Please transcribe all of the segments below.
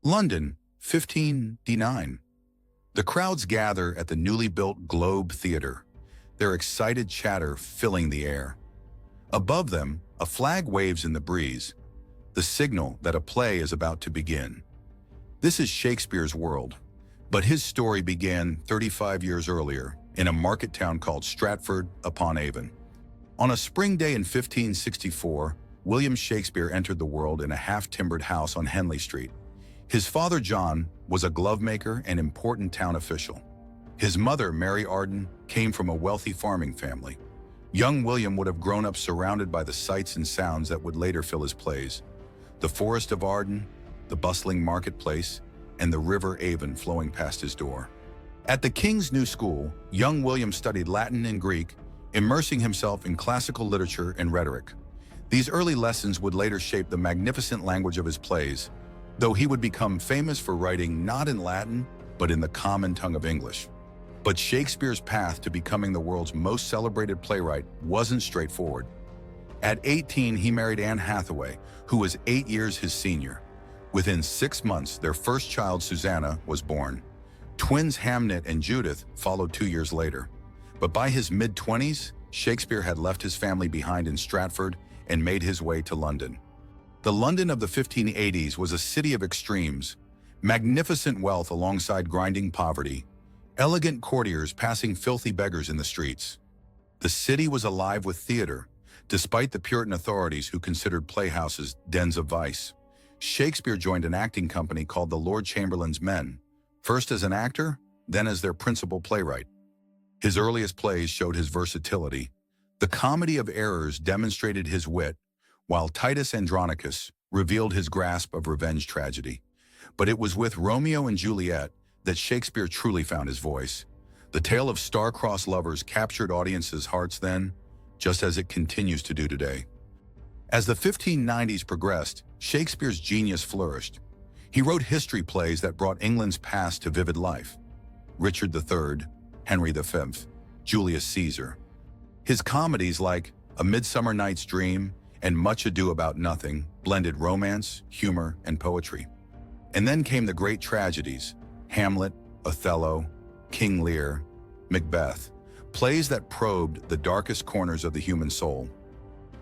London, 1509. The crowds gather at the newly built Globe Theatre, their excited chatter filling the air. Above them, a flag waves in the breeze, the signal that a play is about to begin. This is Shakespeare's world, but his story began 35 years earlier in a market town called Stratford-upon-Avon. On a spring day in 1564, William Shakespeare entered the world in a half-timbered house on Henley Street. His father, John, was a glovemaker and important town official. His mother, Mary Arden, came from a wealthy farming family. Young William would have grown up surrounded by the sights and sounds that would later fill his plays. The Forest of Arden, the bustling marketplace, and the River Avon flowing past his door. At the King's New School, young William studied Latin and Greek, immersing himself in classical literature and rhetoric. These early lessons would later shape the magnificent language of his plays, though he would become famous for writing not in Latin, but in the common tongue of English. But Shakespeare's path to becoming the world's most celebrated playwright wasn't straightforward. At 18, he married Anne Hathaway, who was 8 years his senior. Within 6 months, their first child, Susanna, was born. Twins Hamlet and Judith followed 2 years later. But by his mid-20s, Shakespeare had left his family behind in Stratford and made his way to London. The London of the 1580s was a city of extremes, magnificent wealth alongside grinding poverty, elegant courtiers passing filthy beggars in the streets. The city was alive with theater, despite the Puritan authorities who considered playhouses dens of vice. Shakespeare joined an acting company called the Lord Chamberlain's Men, first as an actor, then as their principal playwright. His earliest plays showed his versatility. The Comedy of Errors demonstrated his wit, while Titus Andronicus revealed his grasp of revenge tragedy. But it was with Romeo and Juliet that Shakespeare truly found his voice. The tale of star-crossed lovers captured audiences' hearts then, just as it continues to do today. As the 1590s progressed, Shakespeare's genius flourished. He wrote history plays that brought England's past to vivid life. Richard III, Henry V, Julius Caesar. His comedies like A Midsummer Night's Dream and Much Ado About Nothing blended romance, humor, and poetry. And then came the great tragedies, Hamlet, Othello, King Lear, Macbeth, plays that probed the darkest corners of the human soul.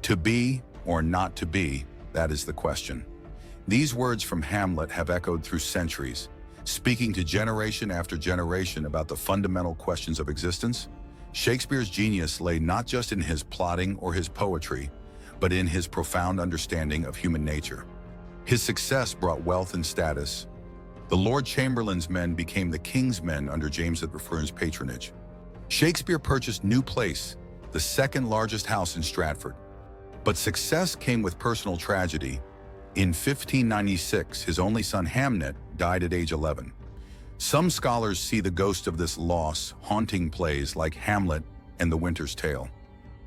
To be or not to be, that is the question. These words from Hamlet have echoed through centuries, speaking to generation after generation about the fundamental questions of existence. Shakespeare's genius lay not just in his plotting or his poetry, but in his profound understanding of human nature. His success brought wealth and status. The Lord Chamberlain's Men became the King's Men under James I's patronage. Shakespeare purchased New Place, the second largest house in Stratford. But success came with personal tragedy. In 1596, his only son Hamlet died at age 11. Some scholars see the ghost of this loss haunting plays like Hamlet and The Winter's Tale.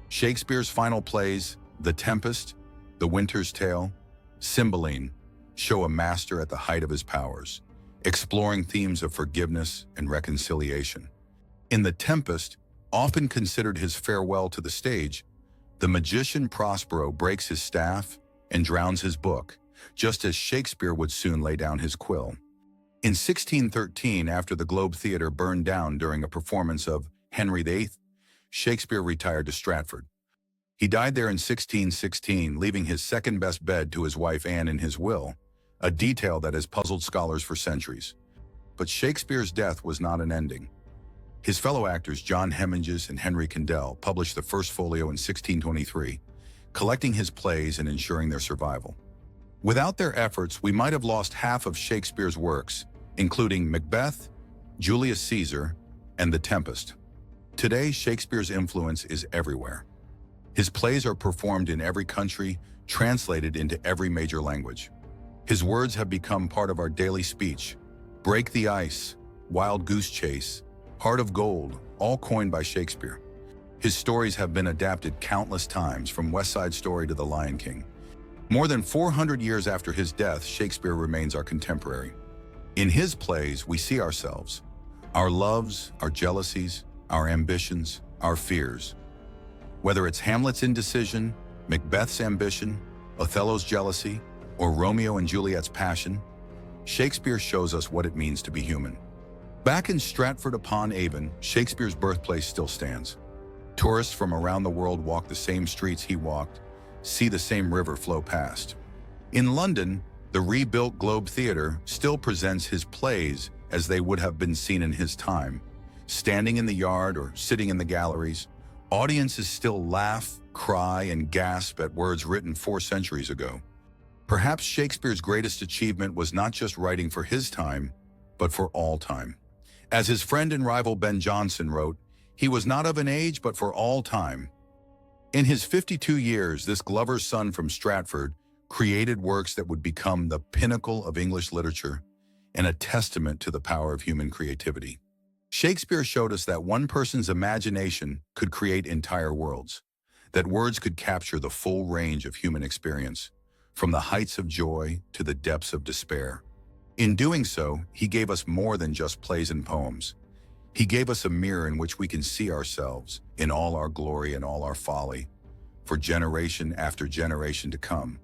Shakespeare's final plays, The Tempest, The Winter's Tale, Cymbeline, show a master at the height of his powers, exploring themes of forgiveness and reconciliation. In The Tempest, often considered his farewell to the stage, the magician Prospero breaks his staff and drowns his book, just as Shakespeare would soon lay down his quill. In 1613, after the Globe Theatre burned down during a performance of Henry VIII, Shakespeare retired to Stratford. He died there in 1616, leaving his second-best bed to his wife Anne in his will, a detail that has puzzled scholars for centuries. But Shakespeare's death was not an ending. His fellow actors John Heminges and Henry Condell published the first folio in 1623, collecting his plays and ensuring their survival. Without their efforts, we might have lost half of Shakespeare's works, including Macbeth, Julius Caesar, and The Tempest. Today, Shakespeare's influence is everywhere. His plays are performed in every country, translated into every major language. His words have become part of our daily speech. Break the Ice, Wild Goose Chase, Heart of Gold, all coined by Shakespeare. His stories have been adapted countless times, from West Side Story to The Lion King. More than 400 years after his death, Shakespeare remains our contemporary. In his plays, we see ourselves, our loves, our jealousies, our ambitions, our fears. Whether it's Hamlet's indecision, Macbeth's ambition, Othello's jealousy, or Romeo and Juliet's passion, Shakespeare shows us what it means to be human. Back in Stratford-upon-Avon, Shakespeare's birthplace still stands. Tourists from around the world walk the same streets he walked, see the same river flow past. In London, the rebuilt Globe Theatre still presents his plays as they would have been seen in his time. Standing in the yard or sitting in the galleries, audiences still laugh, cry, and gasp at words written 4 centuries ago. Perhaps Shakespeare's greatest achievement was not just writing for his time, but for all time. As his friend and rival Ben Jonson wrote, he was not of an age, but for all time. In his 52 years, this Glover's son from Stratford created works that would become the pinnacle of English literature and a testament to the power of human creativity. Shakespeare showed us that one person's imagination could create entire worlds, that words could capture the full range of human experience, from the heights of joy to the depths of despair. In doing so, he gave us more than just plays and poems. He gave us a mirror in which we can see ourselves in all our glory and all our folly, for generation after generation to come.